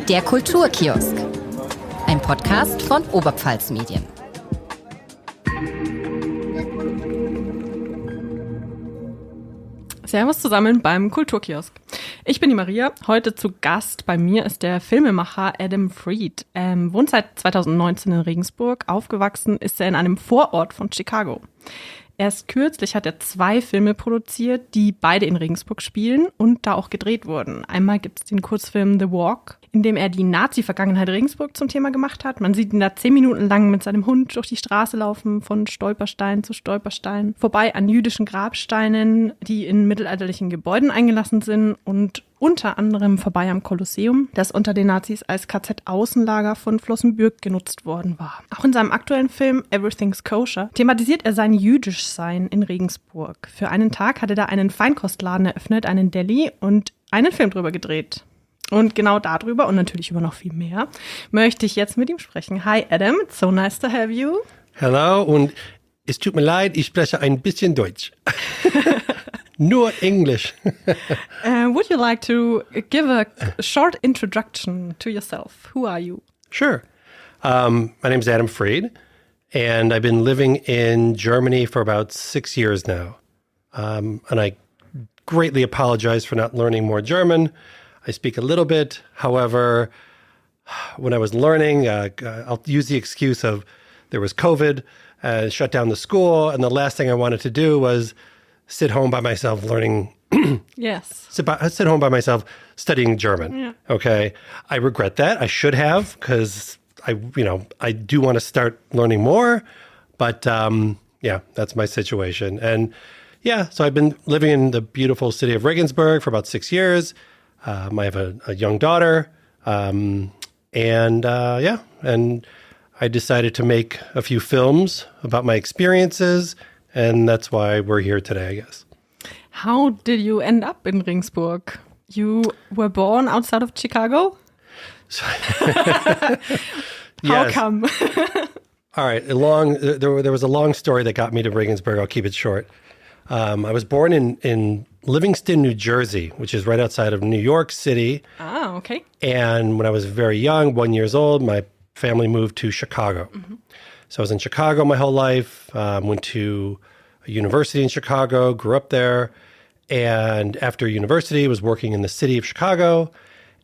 Der Kulturkiosk, ein Podcast von Oberpfalz Medien. Servus zusammen beim Kulturkiosk. Ich bin die Maria. Heute zu Gast bei mir ist der Filmemacher Adam Fried. Wohnt seit 2019 in Regensburg. Aufgewachsen ist er in einem Vorort von Chicago. Erst kürzlich hat er 2 Filme produziert, die beide in Regensburg spielen und da auch gedreht wurden. Einmal gibt es den Kurzfilm The Walk, in dem er die Nazi-Vergangenheit Regensburg zum Thema gemacht hat. Man sieht ihn da 10 Minuten lang mit seinem Hund durch die Straße laufen, von Stolperstein zu Stolperstein, vorbei an jüdischen Grabsteinen, die in mittelalterlichen Gebäuden eingelassen sind und unter anderem vorbei am Kolosseum, das unter den Nazis als KZ-Außenlager von Flossenbürg genutzt worden war. Auch in seinem aktuellen Film Everything's Kosher thematisiert er sein jüdisch sein in Regensburg. Für einen Tag hat er da einen Feinkostladen eröffnet, einen Deli, und einen Film drüber gedreht. Und genau darüber und natürlich über noch viel mehr möchte ich jetzt mit ihm sprechen. Hi Adam, it's so nice to have you. Hallo, und es tut mir leid, ich spreche ein bisschen Deutsch. Nur Englisch. Would you like to give a short introduction to yourself? Who are you? Sure. My name is Adam Fried, and I've been living in Germany for about 6 years now. And I greatly apologize for not learning more German. I speak a little bit. However, when I was learning, I'll use the excuse of there was COVID, shut down the school, and the last thing I wanted to do was sit home by myself learning. Yes. Sit home by myself studying German. Yeah. Okay. I regret that. I should have, because I do want to start learning more. But yeah, that's my situation. And yeah, so I've been living in the beautiful city of Regensburg for about 6 years. I have a young daughter. And I decided to make a few films about my experiences. And that's why we're here today, I guess. How did you end up in Regensburg? You were born outside of Chicago? How come? All right. There was a long story that got me to Regensburg. I'll keep it short. I was born in Livingston, New Jersey, which is right outside of New York City. Ah, okay. And when I was very young, 1 year old, my family moved to Chicago. Mm-hmm. So I was in Chicago my whole life, went to a university in Chicago, grew up there, and after university was working in the city of Chicago,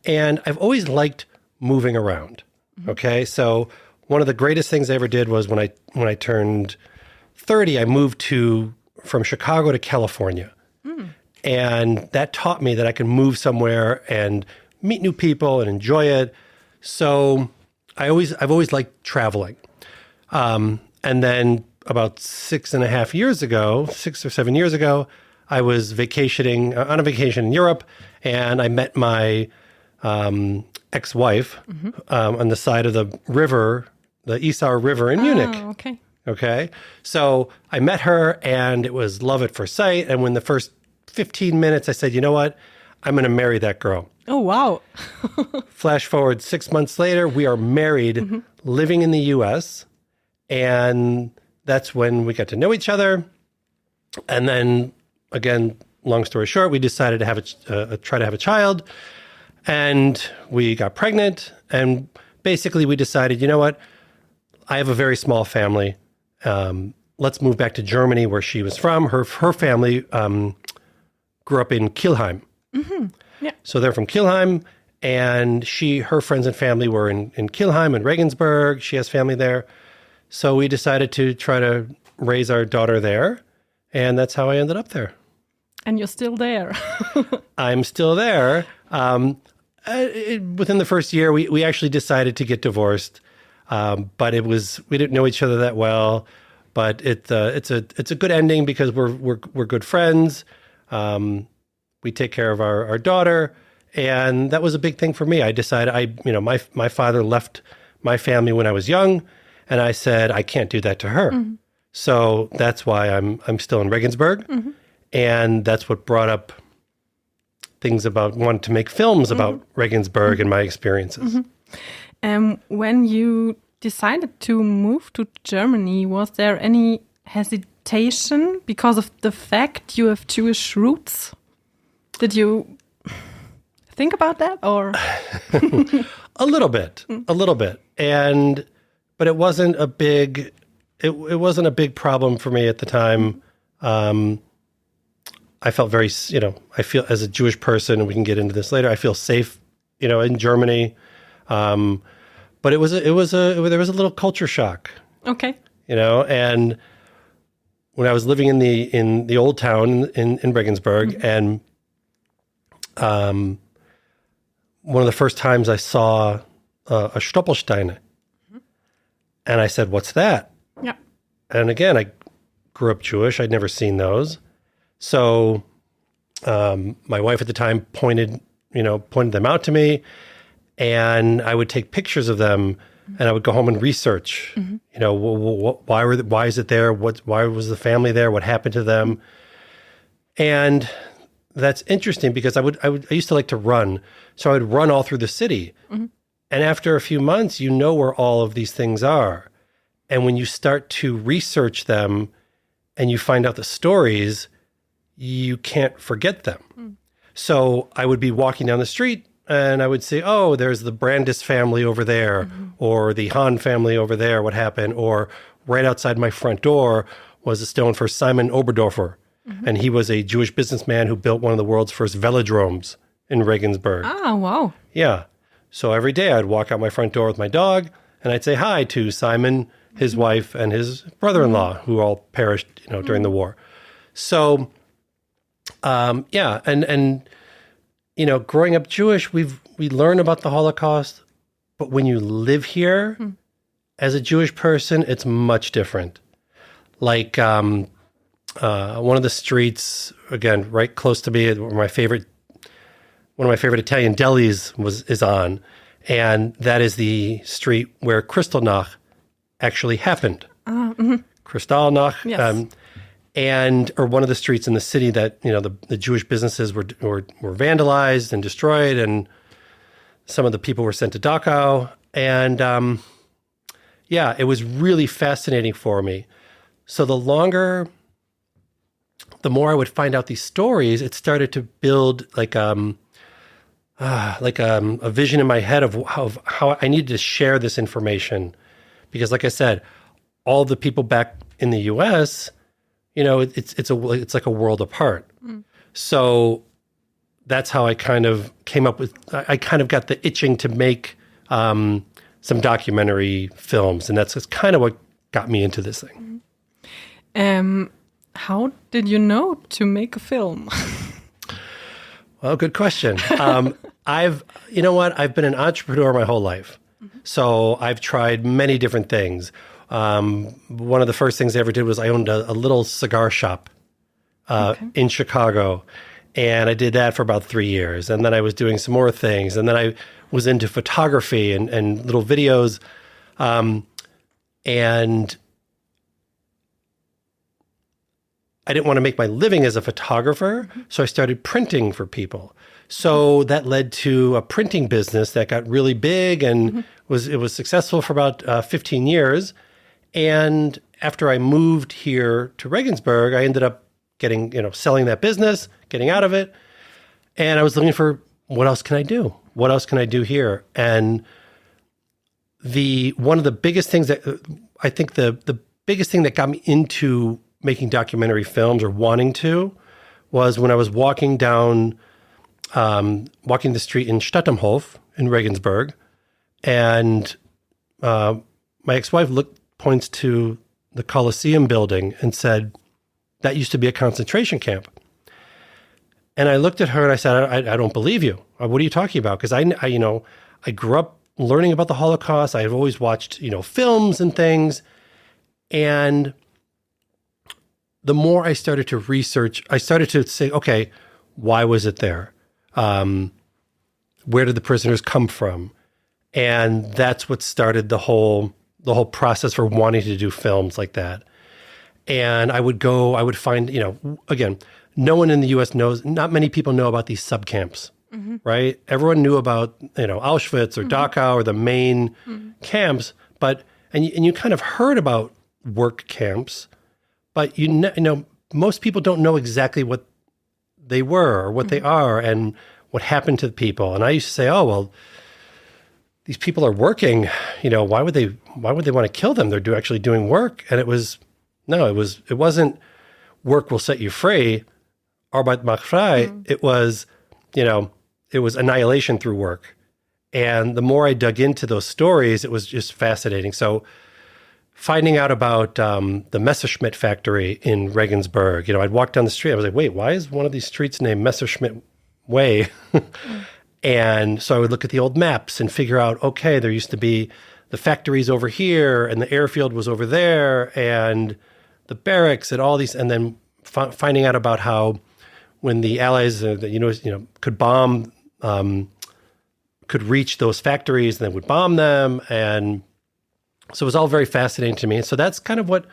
and I've always liked moving around, okay? So one of the greatest things I ever did was when I turned 30, I moved from Chicago to California, and that taught me that I can move somewhere and meet new people and enjoy it. So I've always liked traveling. And then about 6 or 7 years ago, I was vacationing on a vacation in Europe, and I met my ex-wife on the side of the river, the Isar River in Munich. Oh, okay. Okay. So I met her, and it was love at first sight. And when the first 15 minutes, I said, you know what? I'm going to marry that girl. Oh, wow. Flash forward 6 months later, we are married, living in the U.S., and that's when we got to know each other. And then, again, long story short, we decided to try to have a child. And we got pregnant. And basically, we decided, you know what? I have a very small family. Let's move back to Germany, where she was from. Her family grew up in Kielheim. Mm-hmm. Yeah. So they're from Kielheim. And her friends and family were in Kielheim and Regensburg. She has family there. So we decided to try to raise our daughter there, and that's how I ended up there. And you're still there. I'm still there. Within the first year, we actually decided to get divorced, but we didn't know each other that well. But it's a good ending because we're good friends. We take care of our daughter, and that was a big thing for me. I decided my father left my family when I was young. And I said, I can't do that to her. Mm-hmm. So that's why I'm still in Regensburg. Mm-hmm. And that's what brought up things about wanting to make films about Regensburg and my experiences. Mm-hmm. When you decided to move to Germany, was there any hesitation because of the fact you have Jewish roots? Did you think about that, or a little bit, but it wasn't a big, it wasn't a big problem for me at the time. I felt very, I feel as a Jewish person, and we can get into this later, I feel safe, in Germany. But there was a little culture shock. Okay. And when I was living in the old town in Regensburg, and one of the first times I saw a Stoppelsteine, and I said, "What's that?" Yeah. And again, I grew up Jewish. I'd never seen those. So my wife at the time pointed them out to me, and I would take pictures of them, and I would go home and research. Why is it there? Why was the family there? What happened to them? And that's interesting because I used to like to run, so I would run all through the city. And after a few months, you know where all of these things are, and when you start to research them, and you find out the stories, you can't forget them. So I would be walking down the street and I would say, oh, there's the Brandis family over there, or the Hahn family over there, what happened? Or right outside my front door was a stone for Simon Oberdorfer. And he was a Jewish businessman who built one of the world's first velodromes in Regensburg. Oh, wow. Yeah. So every day I'd walk out my front door with my dog and I'd say hi to Simon, his wife, and his brother-in-law, who all perished, during the war. So, and growing up Jewish, we learn about the Holocaust, but when you live here as a Jewish person, it's much different. Like one of the streets, again, right close to me, where one of my favorite Italian delis is on, and that is the street where Kristallnacht actually happened. Kristallnacht, yes. Or one of the streets in the city that the Jewish businesses were vandalized and destroyed, and some of the people were sent to Dachau. And it was really fascinating for me. So the more I would find out these stories, it started to build a vision in my head of how I needed to share this information. Because like I said, all the people back in the US, it's like a world apart. So that's how I kind of came up with, I kind of got the itching to make some documentary films. And that's kind of what got me into this thing. How did you know to make a film? Well, good question. I've been an entrepreneur my whole life. So I've tried many different things. One of the first things I ever did was I owned a little cigar shop in Chicago. And I did that for about 3 years. And then I was doing some more things. And then I was into photography and little videos. And I didn't want to make my living as a photographer. So I started printing for people. So that led to a printing business that got really big and was successful for about 15 years. And after I moved here to Regensburg, I ended up selling that business, getting out of it. And I was looking for, what else can I do? What else can I do here? And one of the biggest things that I think the biggest thing that got me into making documentary films, or wanting to, was when I was walking the street in Stadtamhof in Regensburg, and my ex-wife points to the Colosseum building and said, that used to be a concentration camp. And I looked at her and I said, I don't believe you. What are you talking about? Because I grew up learning about the Holocaust. I've always watched, films and things. And the more I started to research, I started to say, okay, why was it there? Where did the prisoners come from? And that's what started the whole process for wanting to do films like that. And I would find, again, no one in the U.S. knows, not many people know about these subcamps, right? Everyone knew about, Auschwitz or Dachau or the main camps, but, and you kind of heard about work camps, but most people don't know exactly what they were or what they are and what happened to the people. And I used to say, oh, well, these people are working, why would they want to kill them? They're actually doing work. And it wasn't work will set you free, Arbeit macht frei. It was, it was annihilation through work. And the more I dug into those stories, it was just fascinating. So finding out about the Messerschmitt factory in Regensburg, I'd walk down the street. I was like, wait, why is one of these streets named Messerschmitt Way? And so I would look at the old maps and figure out, okay, there used to be the factories over here and the airfield was over there and the barracks and all these, and then finding out about how when the Allies, could bomb, could reach those factories and then would bomb them. And so it was all very fascinating to me. And so that's kind of what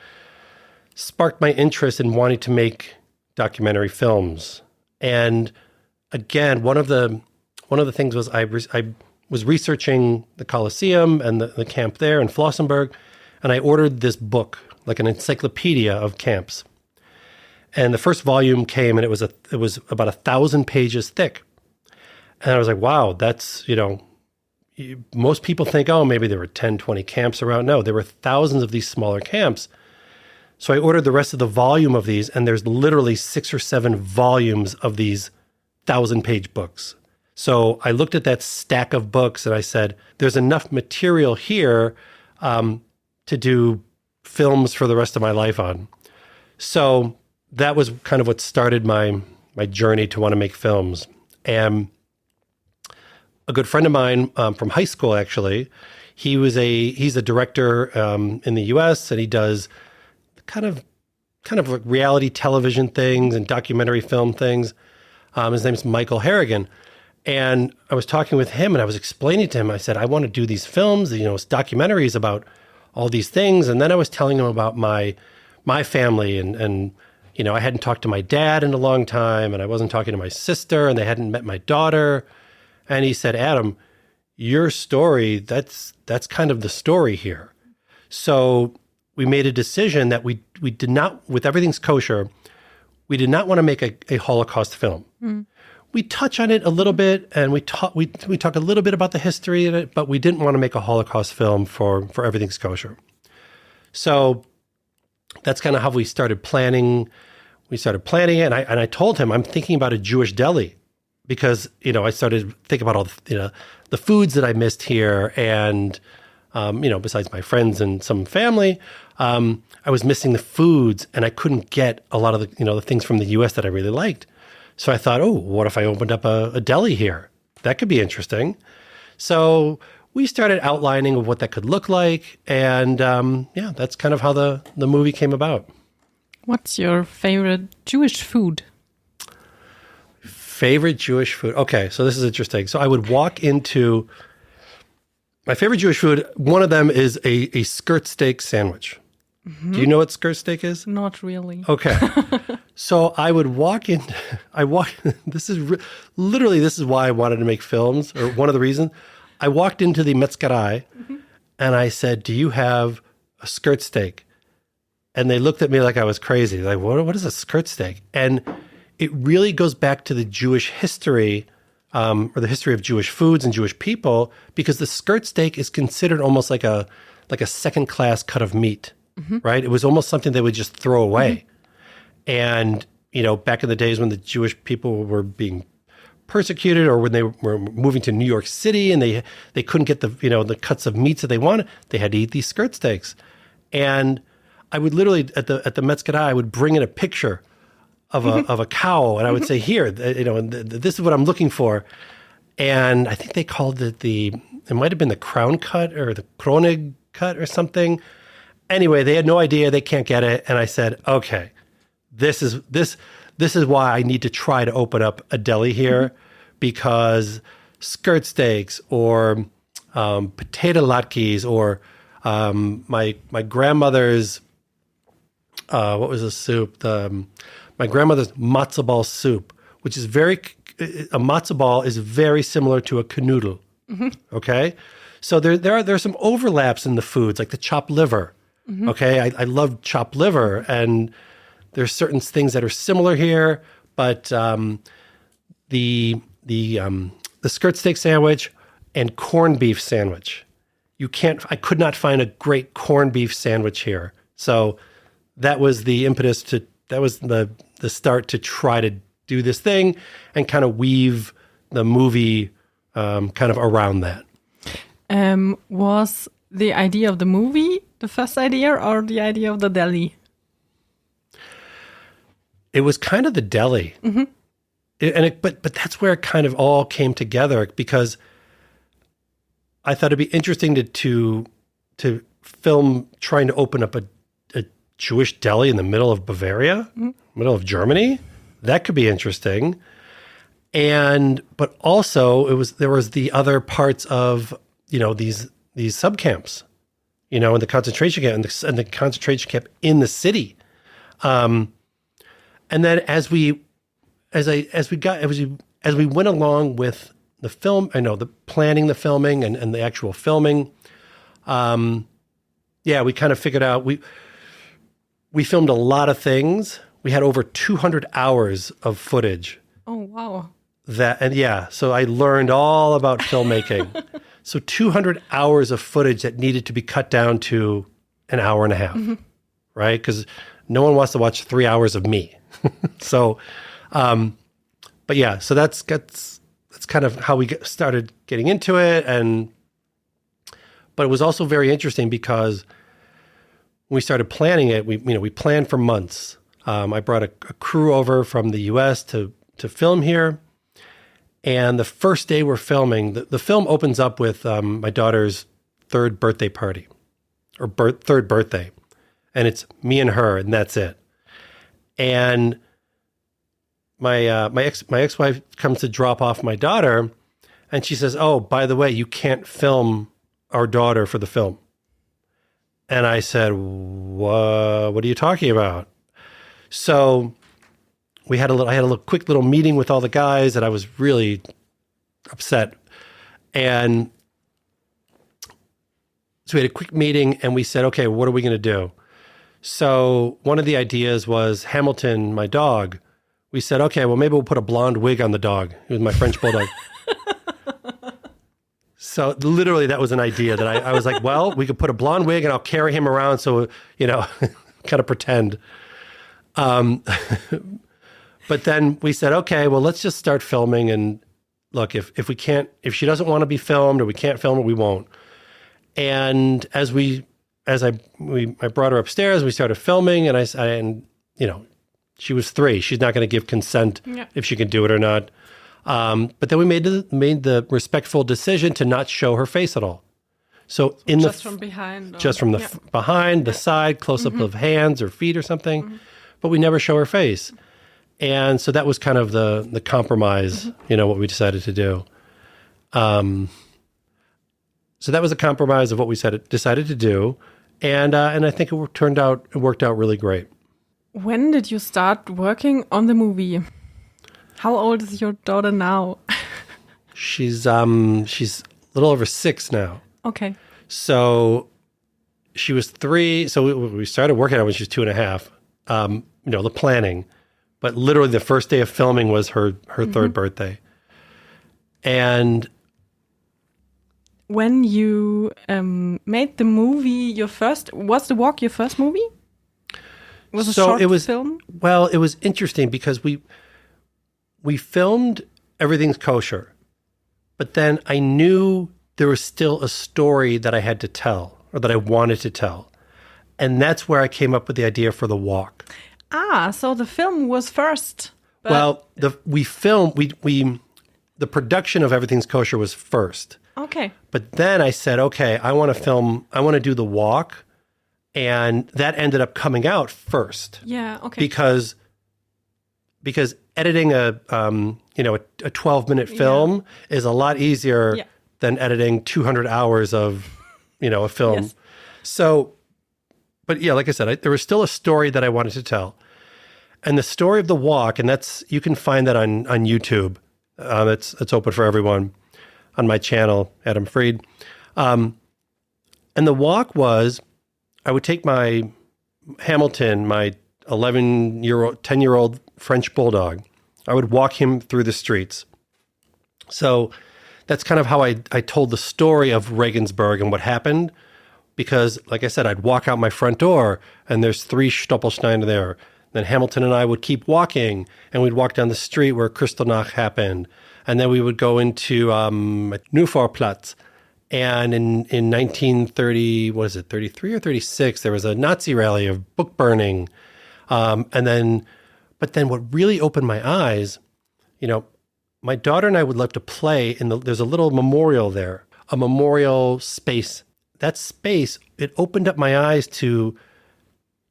sparked my interest in wanting to make documentary films. And again, one of the things was I was researching the Colosseum and the camp there in Flossenburg, and I ordered this book, like an encyclopedia of camps. And the first volume came, and it was about 1,000 pages thick. And I was like, wow, that's, most people think, oh, maybe there were 10, 20 camps around. No, there were thousands of these smaller camps. So I ordered the rest of the volume of these, and there's literally 6 or 7 volumes of these 1,000-page books. So I looked at that stack of books and I said, there's enough material here to do films for the rest of my life on. So that was kind of what started my journey to want to make films. And a good friend of mine from high school, actually, he's a director in the US, and he does kind of like reality television things and documentary film things. His name's Michael Harrigan. And I was talking with him and I was explaining to him, I said, I want to do these films, it's documentaries about all these things. And then I was telling him about my family and I hadn't talked to my dad in a long time, and I wasn't talking to my sister, and they hadn't met my daughter. And he said, Adam, your story, that's kind of the story here. So we made a decision that we did not, with Everything's Kosher, we did not want to make a Holocaust film. We touch on it a little bit, and we talk a little bit about the history of it, but we didn't want to make a Holocaust film for Everything's Kosher. So that's kind of how we started planning. We started planning it, and I told him I'm thinking about a Jewish deli because I started thinking about all the foods that I missed here, and besides my friends and some family, I was missing the foods, and I couldn't get a lot of the things from the U.S. that I really liked. So I thought, oh, what if I opened up a deli here? That could be interesting. So we started outlining of what that could look like. And that's kind of how the movie came about. What's your favorite Jewish food? Favorite Jewish food? Okay, so this is interesting. So I would walk into my favorite Jewish food. One of them is a skirt steak sandwich. Mm-hmm. Do you know what skirt steak is? Not really. Okay. So I would walk in, this is why I wanted to make films, or one of the reasons. I walked into the Metzgerei and I said, do you have a skirt steak? And they looked at me like I was crazy. Like, what is a skirt steak? And it really goes back to the Jewish history, or the history of Jewish foods and Jewish people, because the skirt steak is considered almost like a second-class cut of meat, right? It was almost something they would just throw away. And, back in the days when the Jewish people were being persecuted, or when they were moving to New York City and they couldn't get the cuts of meats that they wanted, they had to eat these skirt steaks. And I would literally, at the Metzgerei, I would bring in a picture of a cow, and I would say, here, this is what I'm looking for. And I think they called it it might have been the crown cut or the Kronig cut or something. Anyway, they had no idea, they can't get it. And I said, okay, this is why I need to try to open up a deli here, because skirt steaks or potato latkes or my grandmother's what was the soup? My grandmother's matzo ball soup, which is a matzo ball is very similar to a canoodle. Okay, so there are some overlaps in the foods, like the chopped liver. Okay, I love chopped liver, and there's certain things that are similar here, but the the skirt steak sandwich and corned beef sandwich. I could not find a great corned beef sandwich here. So that was the impetus that was the start to try to do this thing and kind of weave the movie kind of around that. Was the idea of the movie the first idea or the idea of the deli? It was kind of the deli. Mm-hmm. But that's where it kind of all came together, because I thought it'd be interesting to film trying to open up a Jewish deli in the middle of Bavaria, middle of Germany. That could be interesting. But also there was the other parts of, these subcamps, in the concentration camp and the concentration camp in the city. And then as we went along with the film, the planning, the filming and the actual filming, we kind of figured out we filmed a lot of things. We had over 200 hours of footage. Oh, wow. So I learned all about filmmaking. So 200 hours of footage that needed to be cut down to an hour and a half, right? Because no one wants to watch 3 hours of me. So, so that's kind of how we started getting into it. But it was also very interesting because when we started planning it, we planned for months. I brought a crew over from the US to film here. And the first day we're filming, the film opens up with my daughter's third birthday party, or third birthday. And it's me and her, and that's it. And my ex-wife comes to drop off my daughter, and she says, "Oh, by the way, you can't film our daughter for the film." And I said, What are you talking about? So I had a quick little meeting with all the guys, and I was really upset. And so we had a quick meeting, and we said, okay, what are we going to do? So one of the ideas was Hamilton, my dog. We said, okay, well, maybe we'll put a blonde wig on the dog. It was my French bulldog. So literally that was an idea that I was like, well, we could put a blonde wig and I'll carry him around. So, kind of pretend. But then we said, okay, well, let's just start filming. And look, if she doesn't want to be filmed or we can't film it, we won't. And I brought her upstairs, we started filming, and she was 3. She's not going to give consent if she can do it or not. But then we made the respectful decision to not show her face at all. So from behind, behind, the side, close up of hands or feet or something, but we never show her face. And so that was kind of the compromise, what we decided to do. So that was a compromise of what we decided to do, and I think it worked out really great. When did you start working on the movie? How old is your daughter now? She's a little over 6 now. Okay. So she was 3. So we started working on it when she was 2.5. The planning, but literally the first day of filming was her third birthday. And when you made the movie was The Walk your first movie? Was it a short film? Well, it was interesting because we filmed Everything's Kosher, but then I knew there was still a story that I had to tell, or that I wanted to tell. And that's where I came up with the idea for The Walk. So the film was first. Well, the production of Everything's Kosher was first. Okay. But then I said, okay, I want to do The Walk. And that ended up coming out first. Yeah, okay. Because editing a 12-minute film is a lot easier than editing 200 hours of, a film. Yes. So, but like I said, there was still a story that I wanted to tell. And the story of The Walk, and you can find that on YouTube. It's open for everyone on my channel, Adam Fried. And The Walk was, I would take my Hamilton, my 10-year-old French bulldog. I would walk him through the streets. So that's kind of how I told the story of Regensburg and what happened. Because, like I said, I'd walk out my front door and there's 3 Stoppelsteine there. Then Hamilton and I would keep walking, and we'd walk down the street where Kristallnacht happened. And then we would go into Neuvorplatz. And in 1930, what is it, 33 or 36, there was a Nazi rally of book burning. But then what really opened my eyes, my daughter and I would love to play there's a little memorial there, a memorial space. That space, it opened up my eyes to,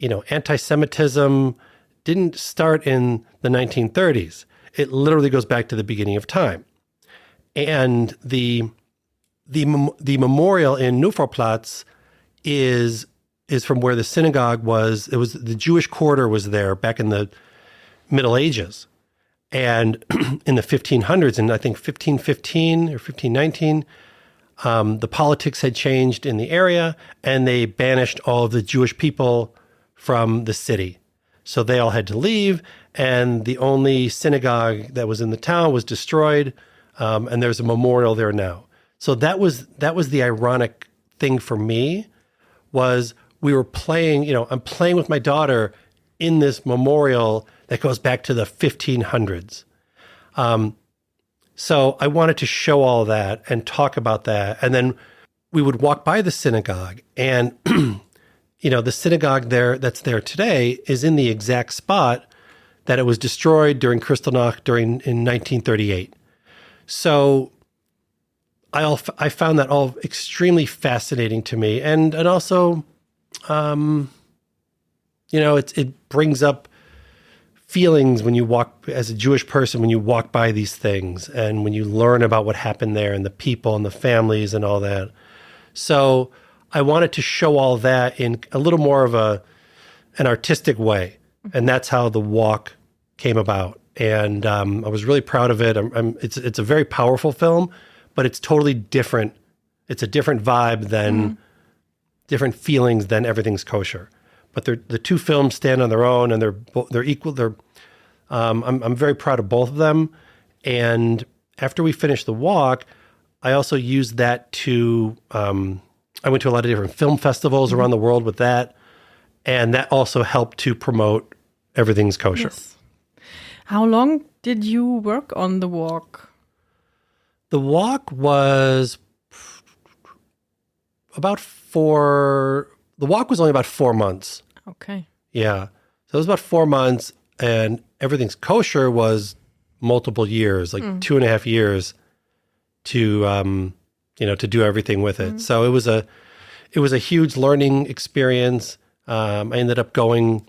anti-Semitism didn't start in the 1930s. It literally goes back to the beginning of time. And the memorial in Neuvorplatz is from where the synagogue was. It was the Jewish quarter was there back in the Middle Ages. And in the 1500s, and I think 1515 or 1519, the politics had changed in the area, and they banished all of the Jewish people from the city. So they all had to leave, and the only synagogue that was in the town was destroyed, and there's a memorial there now. So that was the ironic thing for me, was we were playing, I'm playing with my daughter in this memorial that goes back to the 1500s. So I wanted to show all that and talk about that. And then we would walk by the synagogue, and, the synagogue that's there today is in the exact spot that it was destroyed during Kristallnacht in 1938. So I found that all extremely fascinating to me. And also, it brings up feelings when you walk, as a Jewish person, when you walk by these things and when you learn about what happened there and the people and the families and all that. So I wanted to show all that in a little more of an artistic way. And that's how the walk came about. And I was really proud of it. It's a very powerful film, but it's totally different. It's a different vibe than different feelings than Everything's Kosher. But the two films stand on their own, and they're equal. I'm very proud of both of them. And after we finished the walk, I also used that to. I went to a lot of different film festivals around the world with that, and that also helped to promote Everything's Kosher. Yes. How long did you work on the walk? The walk was about The walk was only about 4 months. Okay. Yeah. So it was about 4 months, and Everything's Kosher was multiple years, like 2.5 years to, to do everything with it. So it was a huge learning experience. I ended up going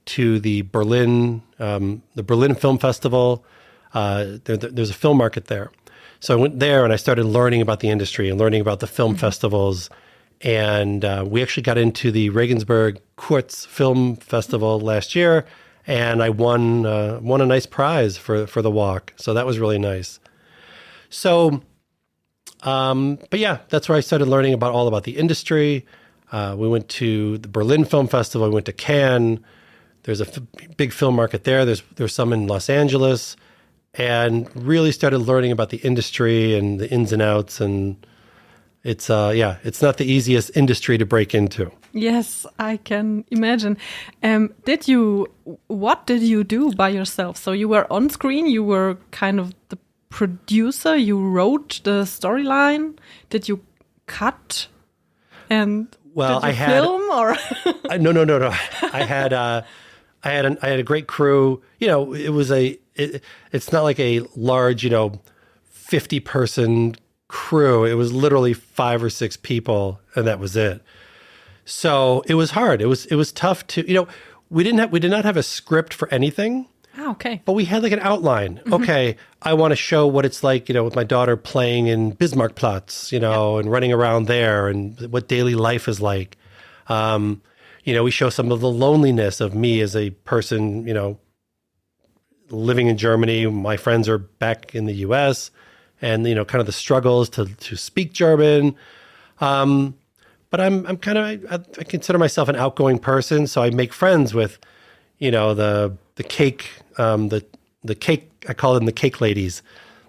to the Berlin Film Festival. There's a film market there. So I went there and I started learning about the industry and learning about the film festivals. And we actually got into the Regensburg Kurz Film Festival last year, and I won a nice prize for the walk. So that was really nice. So, but yeah, that's where I started learning all about the industry. We went to the Berlin Film Festival. We went to Cannes. There's a big film market there. There's some in Los Angeles, and really started learning about the industry and the ins and outs. And it's not the easiest industry to break into. Yes, I can imagine. What did you do by yourself? So you were on screen, you were kind of the producer, you wrote the storyline. Did you cut? And well, did you film or? No. I had a great crew. It's not like a large, 50-person crew. It was literally 5 or 6 people, and that was it. So it was hard. It was tough to, we did not have a script for anything. Oh, okay. But we had like an outline. Okay, I want to show what it's like, with my daughter playing in Bismarckplatz, and running around there, and what daily life is like. We show some of the loneliness of me as a person, living in Germany. My friends are back in the US, and, kind of the struggles to speak German. But I consider myself an outgoing person. So I make friends with, the cake, the cake, I call them the cake ladies,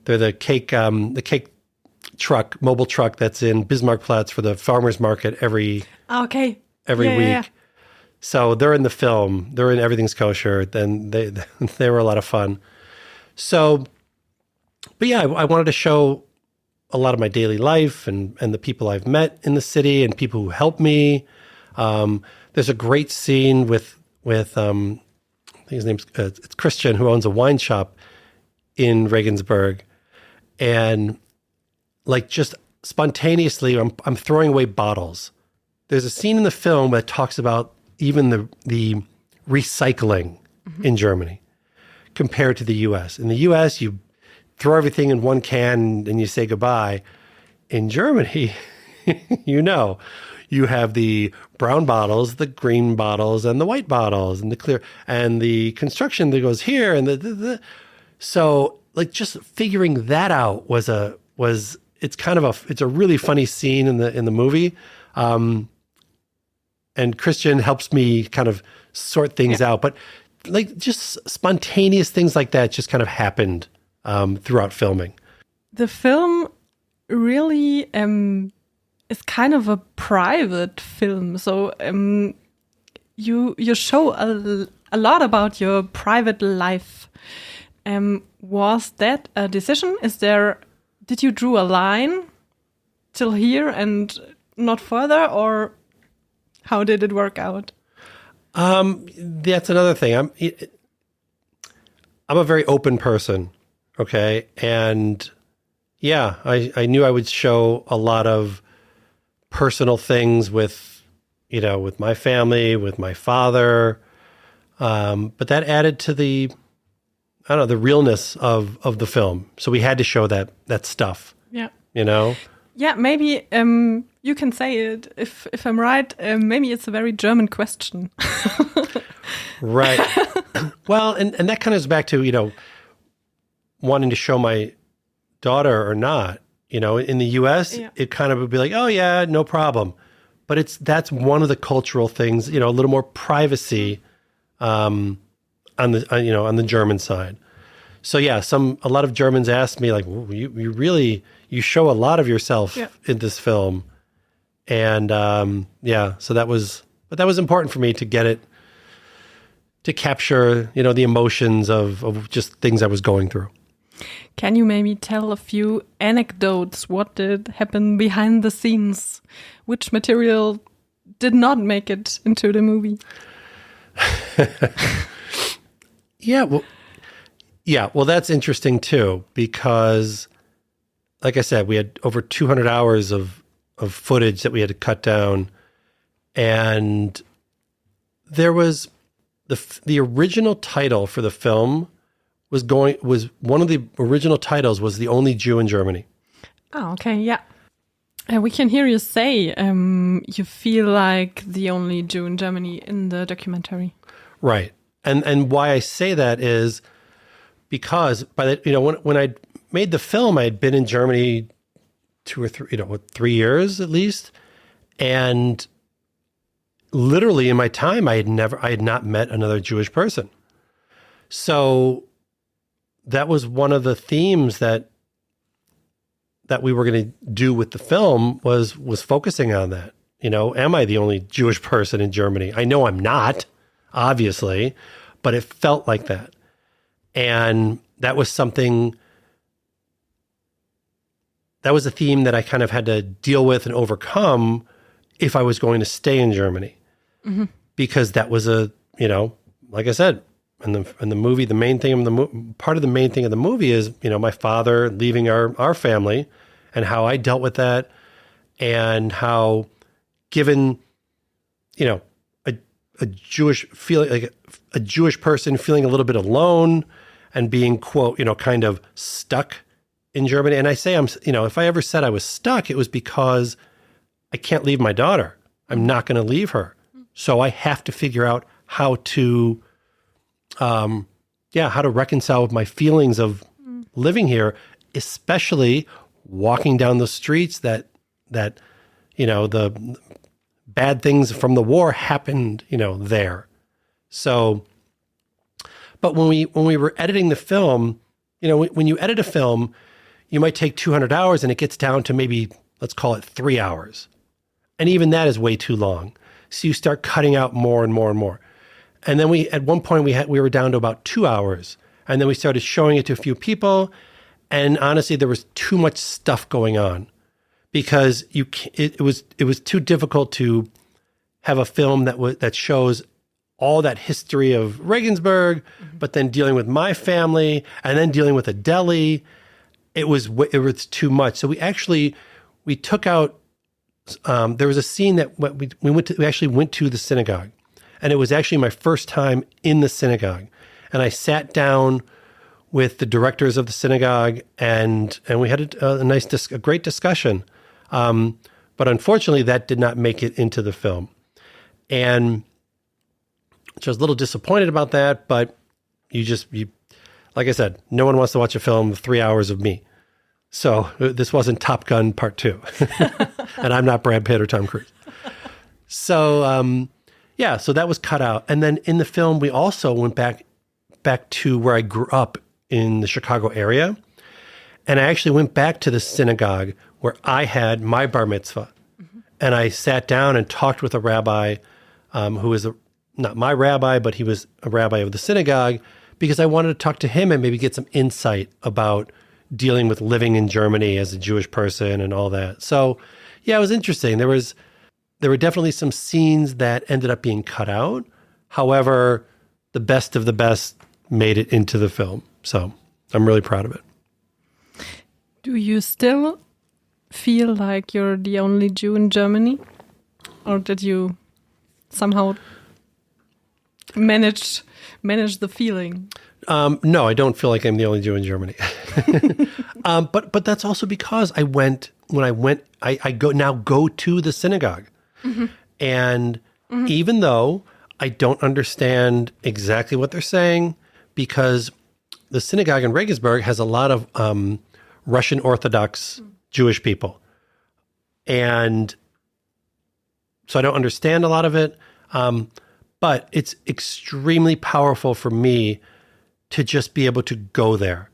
They're the cake truck, mobile truck that's in Bismarckplatz for the farmers market every week. Yeah. So they're in the film. They're in Everything's Kosher. Then they were a lot of fun. So, but yeah, I wanted to show a lot of my daily life and the people I've met in the city and people who helped me. There's a great scene with I think his name's it's Christian, who owns a wine shop in Regensburg, and like just spontaneously, I'm throwing away bottles. There's a scene in the film that talks about even the recycling in Germany compared to the U.S. In the U.S., you throw everything in one can and you say goodbye. In Germany, you have the brown bottles, the green bottles, and the white bottles, and the clear, and the construction that goes here, and so like just figuring that out it's a really funny scene in the movie. And Christian helps me kind of sort things out, but like just spontaneous things like that just kind of happened throughout filming. The film really is kind of a private film, so you show a lot about your private life. Was that a decision? Did you draw a line till here and not further, or how did it work out? That's another thing. I'm a very open person, okay? And yeah, I knew I would show a lot of personal things with my family, with my father. But that added to the realness of the film. So we had to show that stuff. Yeah. Yeah, maybe you can say it if I'm right. Maybe it's a very German question. Right. Well, and that kind of goes back to, wanting to show my daughter or not. In the U.S., it kind of would be like, oh yeah, no problem. But that's one of the cultural things, a little more privacy on the German side. So yeah, a lot of Germans asked me like, you show a lot of yourself in this film. And so that was important for me to get it, to capture, the emotions of just things I was going through. Can you maybe tell a few anecdotes? What did happen behind the scenes? Which material did not make it into the movie? Well, that's interesting too, because like I said, we had over 200 hours of footage that we had to cut down. And there was the original title for the film was one of the original titles was The Only Jew in Germany. Oh, okay, yeah. We can hear you say you feel like the only Jew in Germany in the documentary. Right. And why I say that is because when I made the film, I had been in Germany 2 or 3 years at least. And literally in my time, I had not met another Jewish person. So that was one of the themes that we were going to do with the film was focusing on that. Am I the only Jewish person in Germany? I know I'm not, obviously, but it felt like that. And that was something, that was a theme that I kind of had to deal with and overcome if I was going to stay in Germany. Mm-hmm. Because that was like I said, in the movie, the main thing part of the main thing of the movie is, my father leaving our family and how I dealt with that, and how given, a Jewish feeling, like a Jewish person feeling a little bit alone and being, quote, kind of stuck in Germany. And I say if I ever said I was stuck, it was because I can't leave my daughter. I'm not going to leave her. So I have to figure out how to reconcile with my feelings of living here, especially walking down the streets that the bad things from the war happened, there. So, but when we were editing the film, when you edit a film, you might take 200 hours and it gets down to maybe, let's call it 3 hours. And even that is way too long. So you start cutting out more and more and more. And then at one point we were down to about 2 hours. And then we started showing it to a few people. And honestly, there was too much stuff going on because it was too difficult to have a film that shows all that history of Regensburg, but then dealing with my family and then dealing with a deli. It was too much. So we took out. There was a scene that we actually went to the synagogue, and it was actually my first time in the synagogue. And I sat down with the directors of the synagogue, and we had a great discussion. But unfortunately, that did not make it into the film, and so I was a little disappointed about that. But you, like I said, no one wants to watch a film of 3 hours of me. So this wasn't Top Gun Part 2. And I'm not Brad Pitt or Tom Cruise. So, so that was cut out. And then in the film, we also went back to where I grew up in the Chicago area. And I actually went back to the synagogue where I had my bar mitzvah. Mm-hmm. And I sat down and talked with a rabbi who was not my rabbi, but he was a rabbi of the synagogue, because I wanted to talk to him and maybe get some insight about dealing with living in Germany as a Jewish person and all that. So, yeah, it was interesting. There were definitely some scenes that ended up being cut out. However, the best of the best made it into the film. So I'm really proud of it. Do you still feel like you're the only Jew in Germany? Or did you somehow manage the feeling? No, I don't feel like I'm the only Jew in Germany. But that's also because I go to the synagogue. Mm-hmm. And even though I don't understand exactly what they're saying, because the synagogue in Regensburg has a lot of Russian Orthodox Jewish people. And so I don't understand a lot of it. But it's extremely powerful for me to just be able to go there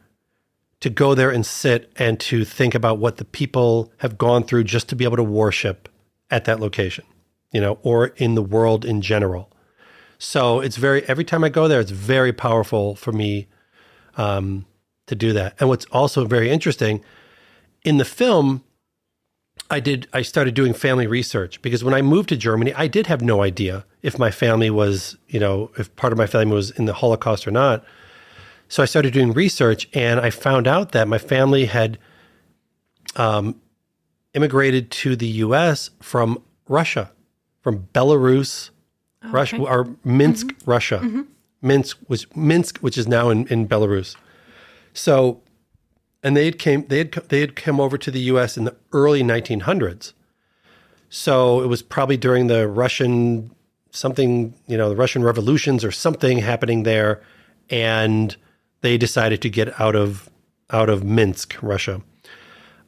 and sit and to think about what the people have gone through just to be able to worship at that location, or in the world in general. So every time I go there, it's very powerful for me to do that. And what's also very interesting, in the film, I started doing family research, because when I moved to Germany, I did have no idea if my family was, if part of my family was in the Holocaust or not. So I started doing research, and I found out that my family had immigrated to the U.S. from Russia, from Belarus, Russia, or Minsk, Russia. Mm-hmm. Minsk, which is now in Belarus. So, and they had come over to the U.S. in the early 1900s. So it was probably during the Russian the Russian revolutions or something happening there, and they decided to get out of Minsk, Russia.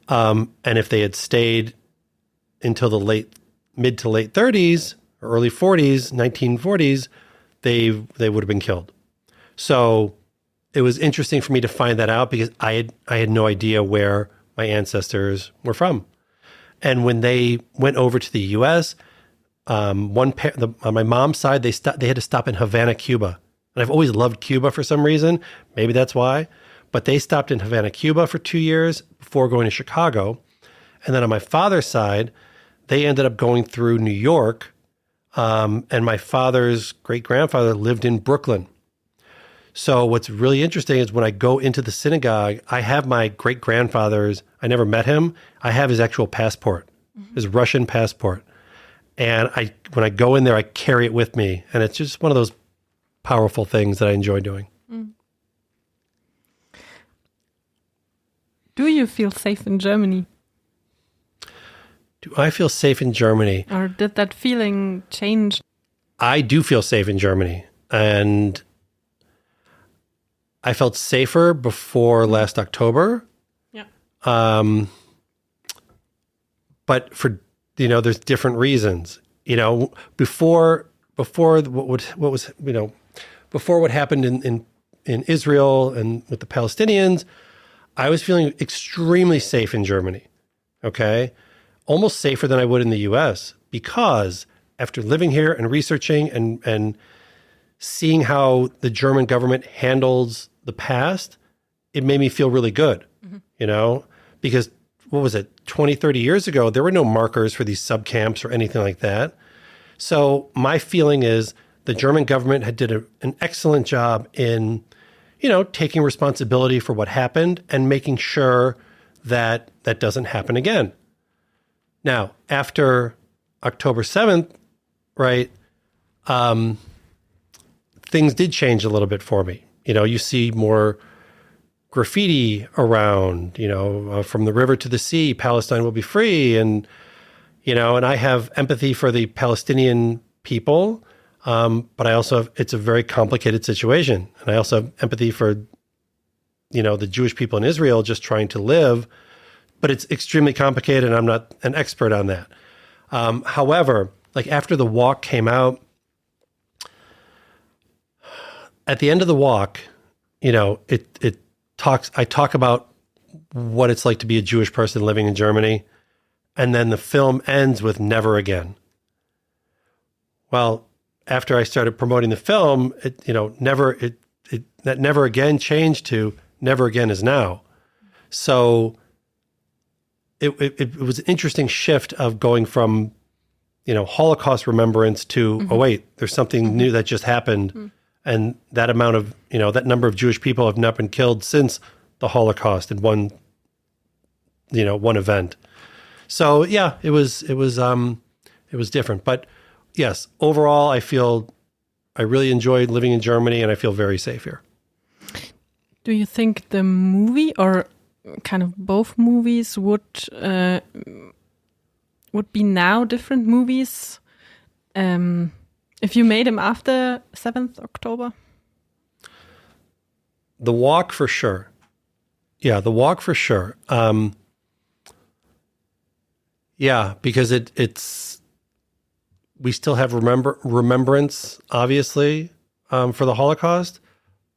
And if they had stayed until the mid to late 30s or early 40s, 1940s, they would have been killed. So it was interesting for me to find that out, because I had no idea where my ancestors were from. And when they went over to the U.S., on my mom's side, they had to stop in Havana, Cuba. And I've always loved Cuba for some reason. Maybe that's why. But they stopped in Havana, Cuba for 2 years before going to Chicago. And then on my father's side, they ended up going through New York. And my father's great-grandfather lived in Brooklyn. So what's really interesting is when I go into the synagogue, I have my great-grandfather's, I never met him, I have his actual passport, his Russian passport. And when I go in there, I carry it with me. And it's just one of those powerful things that I enjoy doing. Mm. Do you feel safe in Germany? Do I feel safe in Germany? Or did that feeling change? I do feel safe in Germany. And I felt safer before last October. Yeah. But for, there's different reasons. Before what happened in Israel and with the Palestinians, I was feeling extremely safe in Germany, okay? Almost safer than I would in the US, because after living here and researching and seeing how the German government handles the past, it made me feel really good, you know? Because, what was it, 20, 30 years ago, there were no markers for these subcamps or anything like that. So my feeling is the German government had did an excellent job in, you know, taking responsibility for what happened and making sure that that doesn't happen again. Now, after October 7th, right, things did change a little bit for me. You know, you see more graffiti around, you know, from the river to the sea, Palestine will be free. And, you know, and I have empathy for the Palestinian people, but I also have, it's a very complicated situation. And I also have empathy for, you know, the Jewish people in Israel just trying to live, but it's extremely complicated and I'm not an expert on that. However, like after the walk came out, at the end of the walk, you know, I talk about what it's like to be a Jewish person living in Germany. And then the film ends with never again. Well, after I started promoting the film, that never again changed to never again is now. So it was an interesting shift of going from, you know, Holocaust remembrance to, oh wait, there's something new that just happened. And that amount of, you know, that number of Jewish people have not been killed since the Holocaust in one event. So yeah, it was different. But yes, overall, I really enjoyed living in Germany and I feel very safe here. Do you think the movie or kind of both movies would be now different movies if you made them after 7th October? The Walk for sure. Yeah, The Walk for sure. Yeah, because it's we still have remembrance, obviously, for the Holocaust,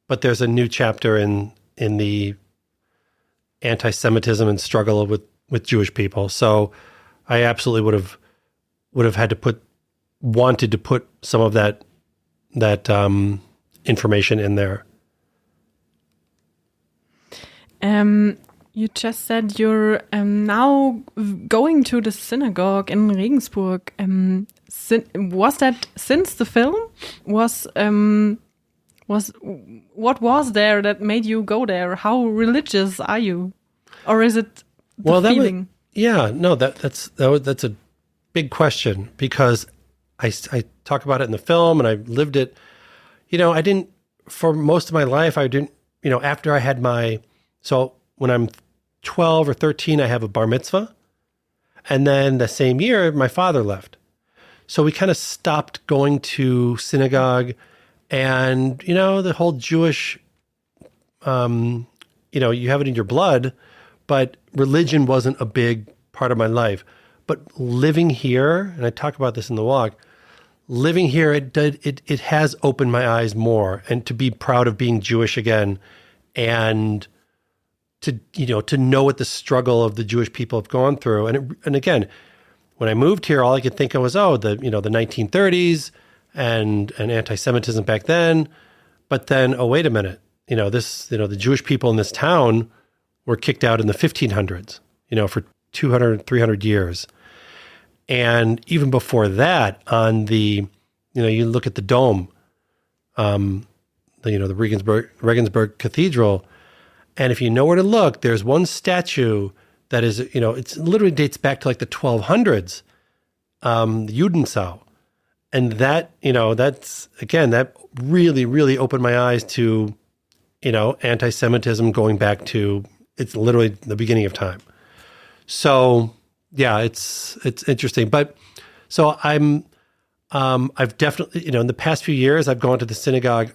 but there's a new chapter in the anti-Semitism and struggle with Jewish people. So I absolutely would have had to wanted to put some of that information in there. You just said you're now going to the synagogue in Regensburg. Was that since the film? What was there that made you go there? How religious are you, or is it the feeling? That's a big question, because I talk about it in the film and I lived it. You know, for most of my life, after I had so when I'm 12 or 13, I have a bar mitzvah. And then the same year, my father left. So we kind of stopped going to synagogue, and, you know, the whole Jewish, you have it in your blood, but religion wasn't a big part of my life. But living here, and I talk about this in the walk, living here, it has opened my eyes more, and to be proud of being Jewish again, and to know what the struggle of the Jewish people have gone through. And again, when I moved here, all I could think of was, the 1930s and anti-Semitism back then. But then, oh, wait a minute, the Jewish people in this town were kicked out in the 1500s, for 200, 300 years. And even before that, on the, you look at the dome, the Regensburg Cathedral, and if you know where to look, there's one statue that is, it's literally dates back to like the 1200s, Judensau. And that, that's, again, that really, really opened my eyes to, anti-Semitism going back to, it's literally the beginning of time. So, yeah, it's interesting. But so I've definitely, in the past few years, I've gone to the synagogue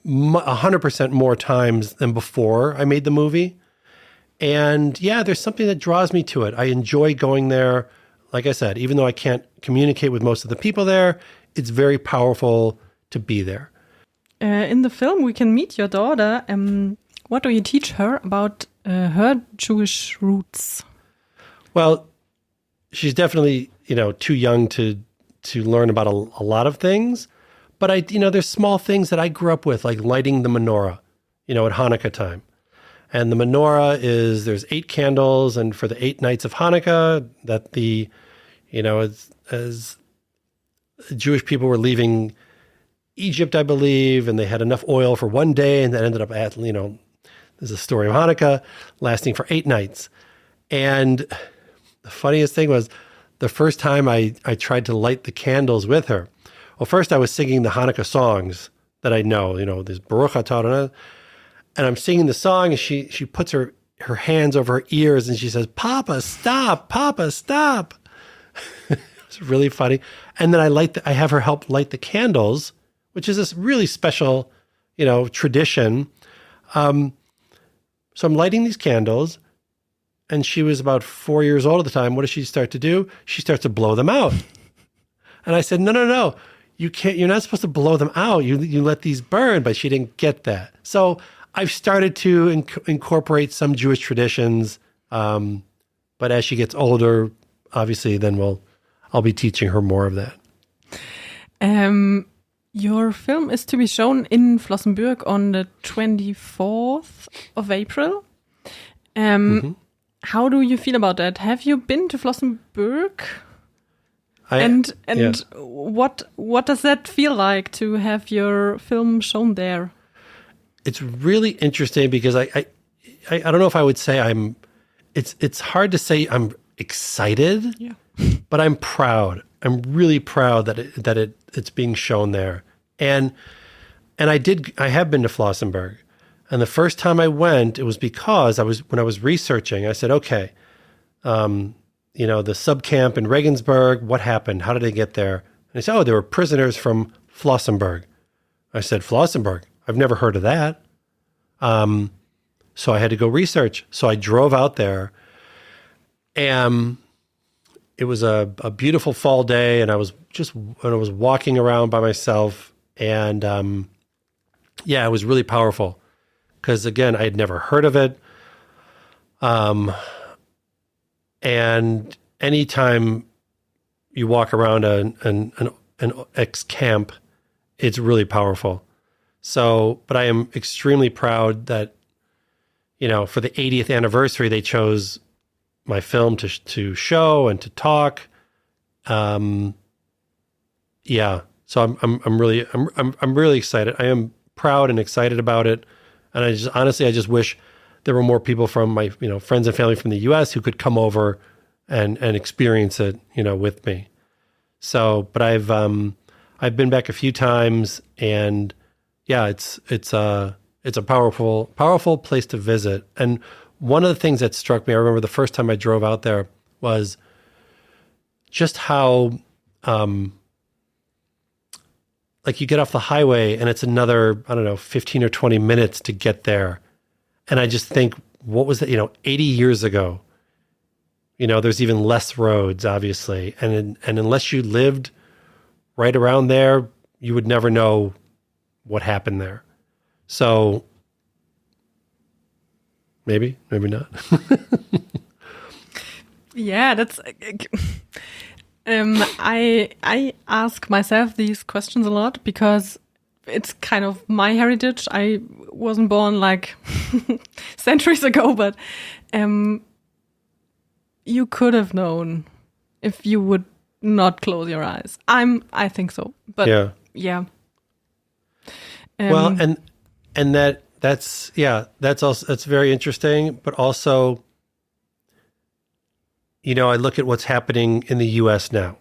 100% more times than before I made the movie. And yeah, there's something that draws me to it. I enjoy going there. Like I said, even though I can't communicate with most of the people there, it's very powerful to be there. In the film, we can meet your daughter. What do you teach her about her Jewish roots? Well, she's definitely, too young to learn about a lot of things. But there's small things that I grew up with, like lighting the menorah, at Hanukkah time. And the menorah there's 8 candles, and for the 8 nights of Hanukkah, that as Jewish people were leaving Egypt, I believe, and they had enough oil for one day, and that ended up at, there's a story of Hanukkah lasting for 8 nights. And the funniest thing was the first time I tried to light the candles with her. Well, first I was singing the Hanukkah songs that I know, there's Baruch Atah Adonai, and I'm singing the song, and she puts her hands over her ears, and she says, Papa, stop, Papa, stop. It's really funny. And then I have her help light the candles, which is this really special, tradition. So I'm lighting these candles, and she was about 4 years old at the time. What does she start to do? She starts to blow them out. And I said, no, you can't, you're not supposed to blow them out. You let these burn, but she didn't get that. So I've started to incorporate some Jewish traditions. But as she gets older, obviously, then I'll be teaching her more of that. Your film is to be shown in Flossenbürg on the 24th of April. How do you feel about that? Have you been to Flossenbürg? And what does that feel like to have your film shown there? It's really interesting because I don't know if I would say it's hard to say I'm excited, but I'm proud. I'm really proud that it's being shown there. And I have been to Flossenbürg. And the first time I went, it was because when I was researching, I said, okay, the subcamp in Regensburg, what happened? How did they get there? And they said, they were prisoners from Flossenbürg. I said, Flossenbürg? I've never heard of that. So I had to go research. So I drove out there, and it was a beautiful fall day, and I was walking around by myself, and it was really powerful because, again, I had never heard of it. And anytime you walk around an ex-camp, it's really powerful. So, but I am extremely proud that, for the 80th anniversary, they chose my film to show and to talk. So I'm really excited. I am proud and excited about it. And I just wish there were more people from my, friends and family from the US who could come over and experience it, with me. So, but I've been back a few times, and it's a powerful place to visit. And one of the things that struck me, I remember the first time I drove out there, was just how, like you get off the highway and it's another, 15 or 20 minutes to get there. And I just think, what was that, 80 years ago, there's even less roads, obviously. And unless you lived right around there, you would never know what happened there. So maybe not. Yeah, that's... I ask myself these questions a lot because it's kind of my heritage. I wasn't born like centuries ago, but you could have known if you would not close your eyes. I think so. But yeah. Well, and that's very interesting, but also, I look at what's happening in the US now.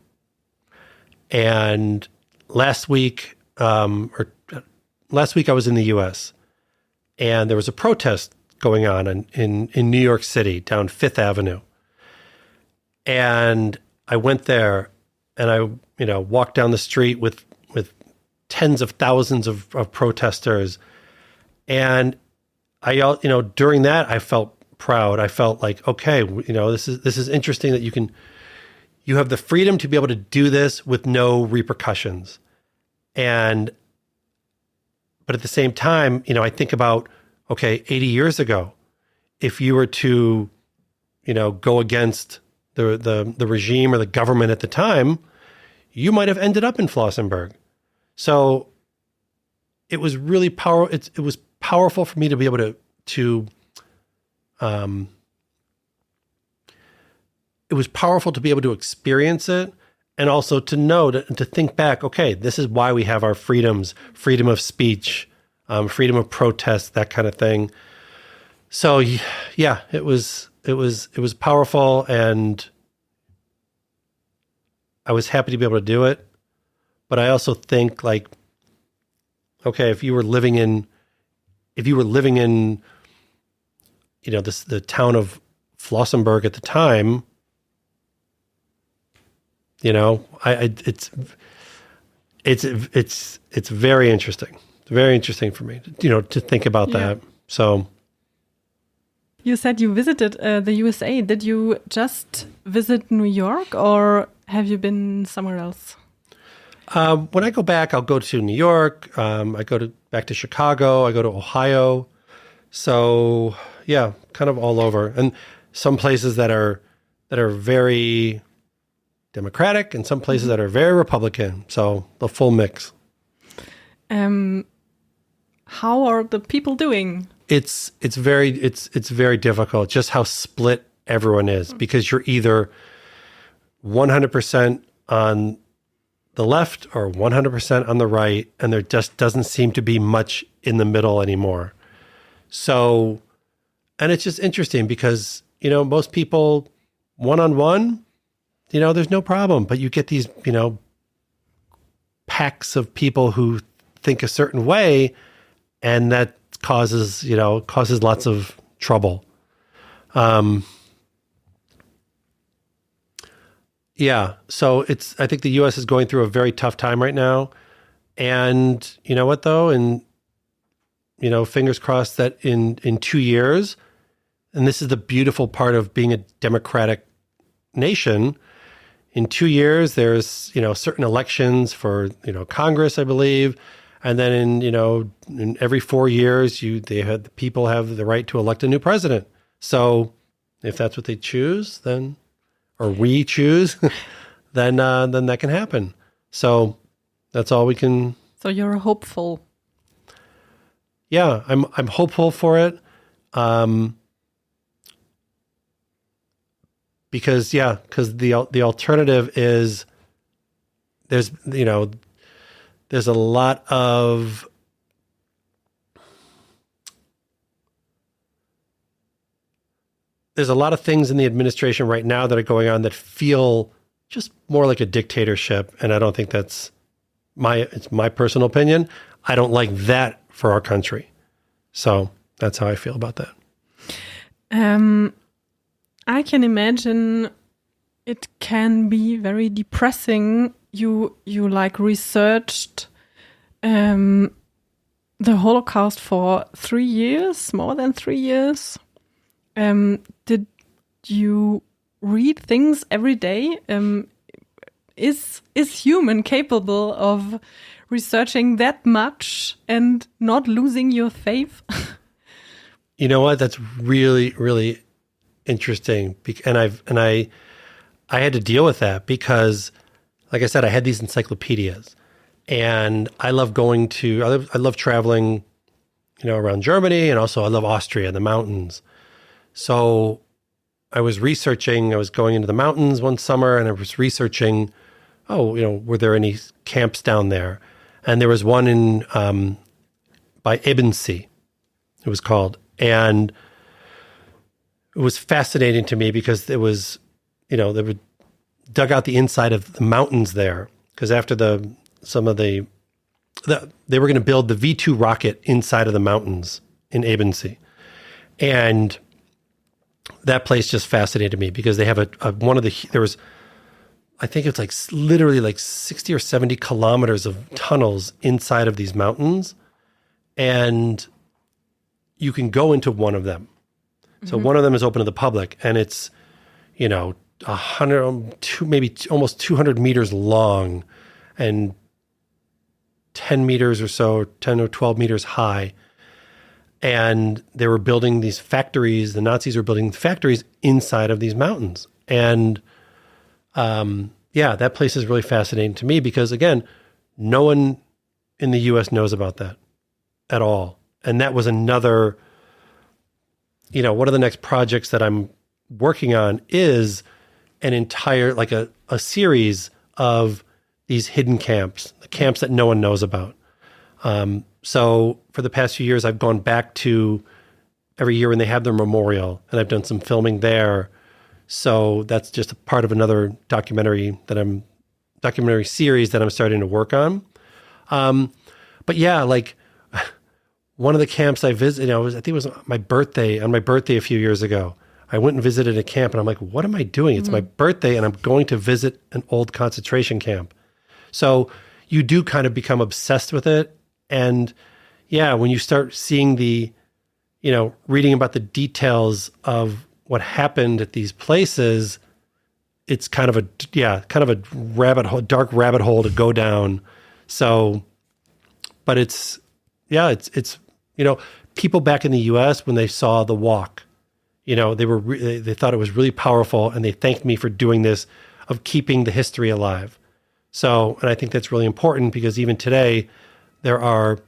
And last week I was in the US, and there was a protest going on in New York City down Fifth Avenue. And I went there, and I walked down the street with tens of thousands of protesters. And during that, I felt proud. I felt like, okay, this is interesting that you have the freedom to be able to do this with no repercussions. But at the same time, I think about, okay, 80 years ago, if you were to, go against the regime or the government at the time, you might have ended up in Flossenburg. So it was really it was powerful for me to be able to it was powerful to be able to experience it, and also to know, to think back, okay, this is why we have our freedoms, freedom of speech, freedom of protest, that kind of thing. So yeah, it was powerful, and I was happy to be able to do it. But I also think, like, okay, if you were living in, the town of Flossenburg at the time, it's very interesting. It's very interesting for me, to think about that. So. You said you visited the USA. Did you just visit New York, or have you been somewhere else? When I go back, I'll go to New York. I go back to Chicago. I go to Ohio. So yeah, kind of all over, and some places that are very Democratic, and some places that are very Republican. So the full mix. How are the people doing? It's very difficult, just how split everyone is, because you're either 100% on the left or 100% on the right, and there just doesn't seem to be much in the middle anymore. So, and it's just interesting because, most people one-on-one, there's no problem, but you get these, packs of people who think a certain way, and that causes lots of trouble. Yeah. So I think the U.S. is going through a very tough time right now. And you know what, though? And, fingers crossed that in 2 years, and this is the beautiful part of being a democratic nation, in 2 years, there's, certain elections for, Congress, I believe. And then in every 4 years, people have the right to elect a new president. So if that's what they choose, then, or we choose, then that can happen. So that's all we can. So you're hopeful. Yeah, I'm hopeful for it. Because the alternative is there's a lot of things in the administration right now that are going on that feel just more like a dictatorship, and I don't think it's my personal opinion. I don't like that for our country. So that's how I feel about that. I can imagine it can be very depressing. You researched the Holocaust for 3 years, more than 3 years. Did you read things every day? Is human capable of researching that much and not losing your faith? You know what? That's really, really interesting. And I had to deal with that because, like I said, I had these encyclopedias, and I love I love traveling, around Germany, and also I love Austria, the mountains. So I was going into the mountains one summer, and I was researching, were there any camps down there? And there was one by Ebensee, it was called. And it was fascinating to me because it was, they would dug out the inside of the mountains there, because after they were going to build the V2 rocket inside of the mountains in Ebensee. And that place just fascinated me because they have I think it's like literally like 60 or 70 kilometers of tunnels inside of these mountains, and you can go into one of them. So one of them is open to the public, and it's, 100, maybe almost 200 meters long and 10 meters or so, 10 or 12 meters high. And they were building these factories. The Nazis were building factories inside of these mountains. And that place is really fascinating to me because, again, no one in the U.S. knows about that at all. And that was another, one of the next projects that I'm working on is an entire, like a series of these hidden camps, the camps that no one knows about. So for the past few years, I've gone back to every year when they have their memorial, and I've done some filming there. So that's just a part of another documentary series that I'm starting to work on. But yeah, like one of the camps I visited, I think it was on my birthday a few years ago. I went and visited a camp, and I'm like, what am I doing? It's my birthday, and I'm going to visit an old concentration camp. So you do kind of become obsessed with it. And yeah, when you start seeing reading about the details of what happened at these places, it's kind of a dark rabbit hole to go down. So, but it's people back in the U.S. when they saw the walk, they thought it was really powerful, and they thanked me for doing this, of keeping the history alive. So, and I think that's really important because even today, there are,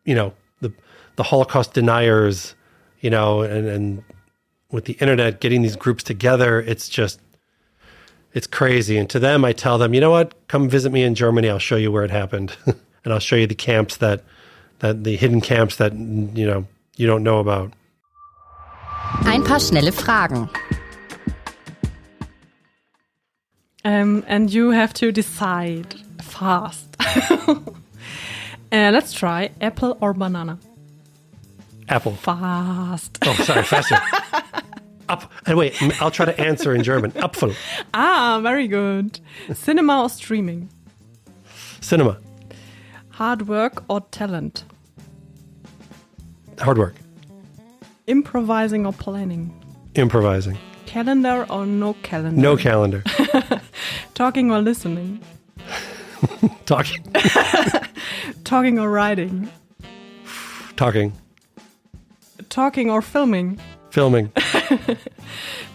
the Holocaust deniers, and with the internet, getting these groups together, it's crazy. And to them, I tell them, you know what, come visit me in Germany. I'll show you where it happened. And I'll show you the camps that the hidden camps that, you don't know about. Ein paar schnelle Fragen. And you have to decide fast. Let's try apple or banana. Apple. Fast. Oh, sorry, faster. Up. And wait, I'll try to answer in German. Apfel. Ah, very good. Cinema or streaming? Cinema. Hard work or talent? Hard work. Improvising or planning? Improvising. Calendar or no calendar? No calendar. Talking or listening? Talking. Talking or writing? Talking. Talking or filming? Filming.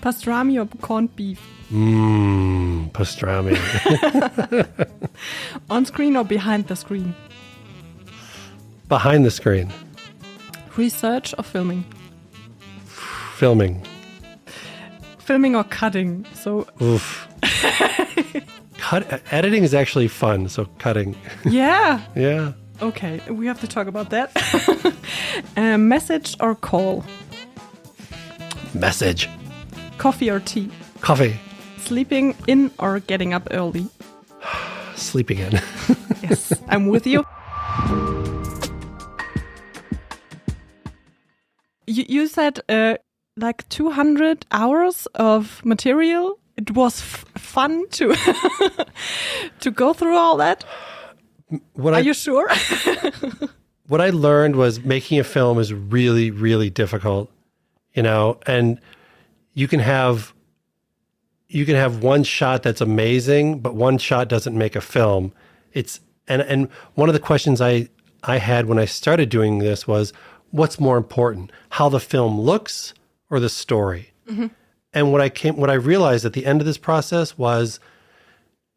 Pastrami or corned beef? Pastrami. On screen or behind the screen? Behind the screen. Research or filming? Filming. Filming or cutting? So. Oof. Editing is actually fun, so cutting. Yeah. Yeah. Okay, we have to talk about that. Message or call? Message. Coffee or tea? Coffee. Sleeping in or getting up early? Sleeping in. Yes, I'm with you. You said like 200 hours of material. It was fun to to go through all that. Are you sure? What I learned was making a film is really, really difficult, and you can have one shot that's amazing, but one shot doesn't make a film. And one of the questions I had when I started doing this was, what's more important, how the film looks or the story? Mm-hmm. And what I realized at the end of this process was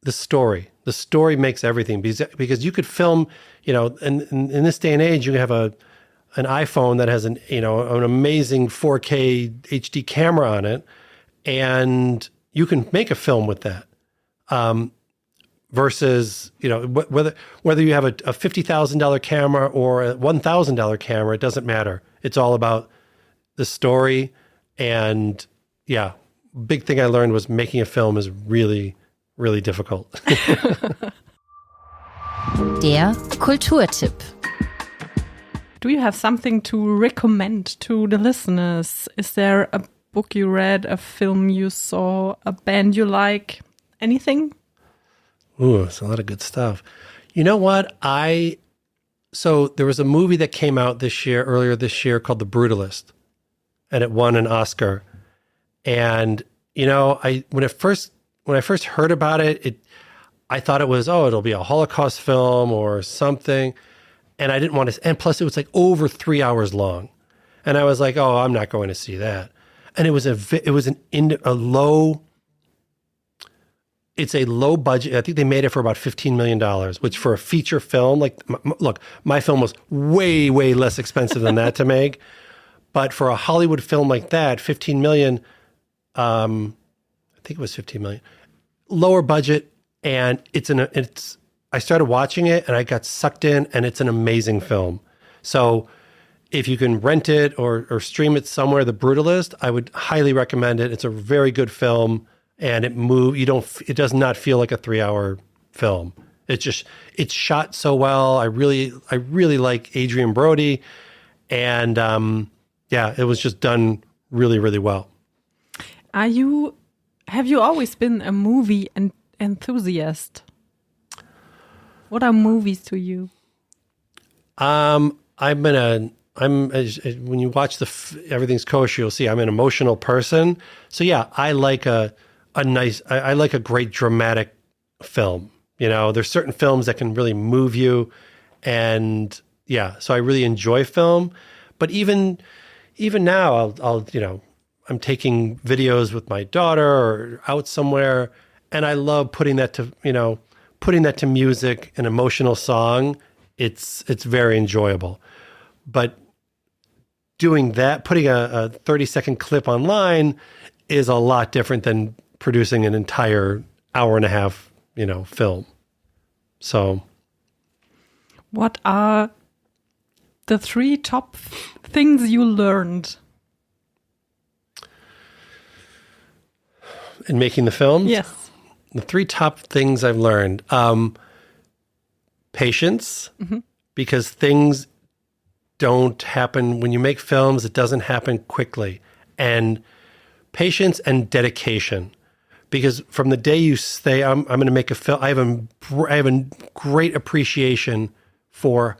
the story. The story makes everything because you could film, in this day and age, you have an iPhone that has an amazing 4K HD camera on it, and you can make a film with that. Versus, whether you have a $50,000 camera or a $1,000 camera, it doesn't matter. It's all about the story. And yeah, big thing I learned was making a film is really, really difficult. Der Kulturtipp. Do you have something to recommend to the listeners? Is there a book you read, a film you saw, a band you like, anything? Ooh, it's a lot of good stuff. You know what? So there was a movie that came out earlier this year called The Brutalist, and it won an Oscar. And, when I first heard about it, I thought it was, it'll be a Holocaust film or something. And I didn't want to, and plus it was like over 3 hours long. And I was like, oh, I'm not going to see that. And it's a low budget. I think they made it for about $15 million, which for a feature film, like, look, my film was way, way less expensive than that to make. But for a Hollywood film like that, 15 million, I think it was 15 million, lower budget. And I started watching it and I got sucked in, and it's an amazing film. So if you can rent it or stream it somewhere, The Brutalist, I would highly recommend it. It's a very good film. And it does not feel like a 3-hour film. It's shot so well. I really like Adrian Brody. And it was just done really, really well. Have you always been a movie enthusiast? What are movies to you? When you watch Everything's Kosher, you'll see I'm an emotional person. So yeah, I like a great dramatic film. You know, there's certain films that can really move you. And yeah, so I really enjoy film. But even now, I'm taking videos with my daughter or out somewhere, and I love putting that to music, an emotional song. It's very enjoyable. But doing that, putting a 30-second clip online is a lot different than producing an entire hour and a half, film. So, what are the 3 top things you learned in making the films? Yes. The 3 top things I've learned. Patience, because things don't happen when you make films. It doesn't happen quickly. And patience and dedication. Because from the day you say, I'm going to make a film, I have a great appreciation for,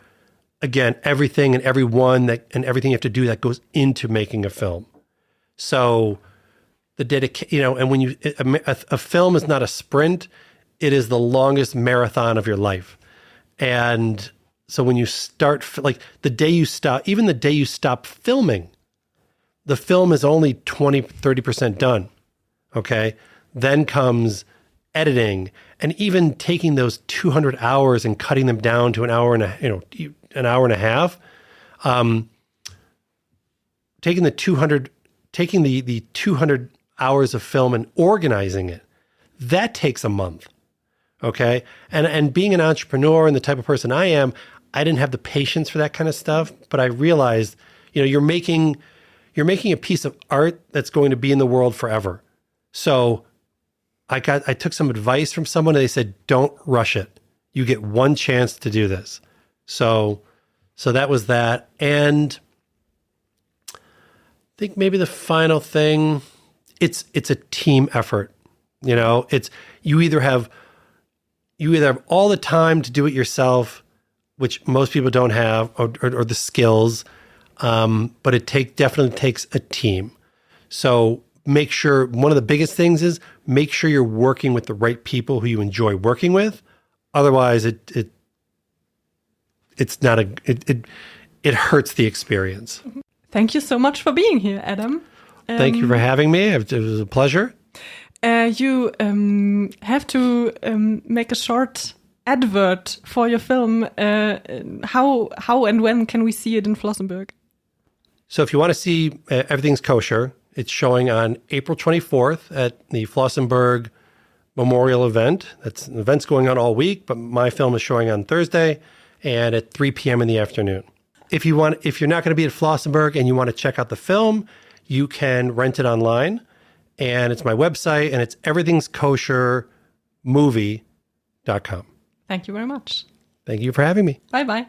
again, everything and everyone and everything you have to do that goes into making a film. So the dedication, and when a film is not a sprint, it is the longest marathon of your life. And so when you start, like the day you stop filming, the film is only 20, 30% done. Okay. Then comes editing, and even taking those 200 hours and cutting them down to an hour and a half. Taking the 200 hours of film and organizing it, that takes a month. Okay. And being an entrepreneur and the type of person I am, I didn't have the patience for that kind of stuff, but I realized, you're making a piece of art that's going to be in the world forever. So I took some advice from someone, and they said, don't rush it. You get one chance to do this. So that was that. And I think maybe the final thing, it's a team effort. It's you either have all the time to do it yourself, which most people don't have, or the skills, but it definitely takes a team. So make sure, one of the biggest things is make sure you're working with the right people who you enjoy working with. Otherwise, it hurts the experience. Thank you so much for being here, Adam. Thank you for having me. It was a pleasure. You have to make a short advert for your film. How and when can we see it in Flossenbürg? So if you want to see Everything's Kosher, it's showing on April 24th at the Flossenbürg Memorial event. That's an event's going on all week, but my film is showing on Thursday and at 3 p.m. in the afternoon. If you're not going to be at Flossenbürg and you want to check out the film, you can rent it online. And it's my website, and it's everythingskoshermovie.com. Thank you very much. Thank you for having me. Bye-bye.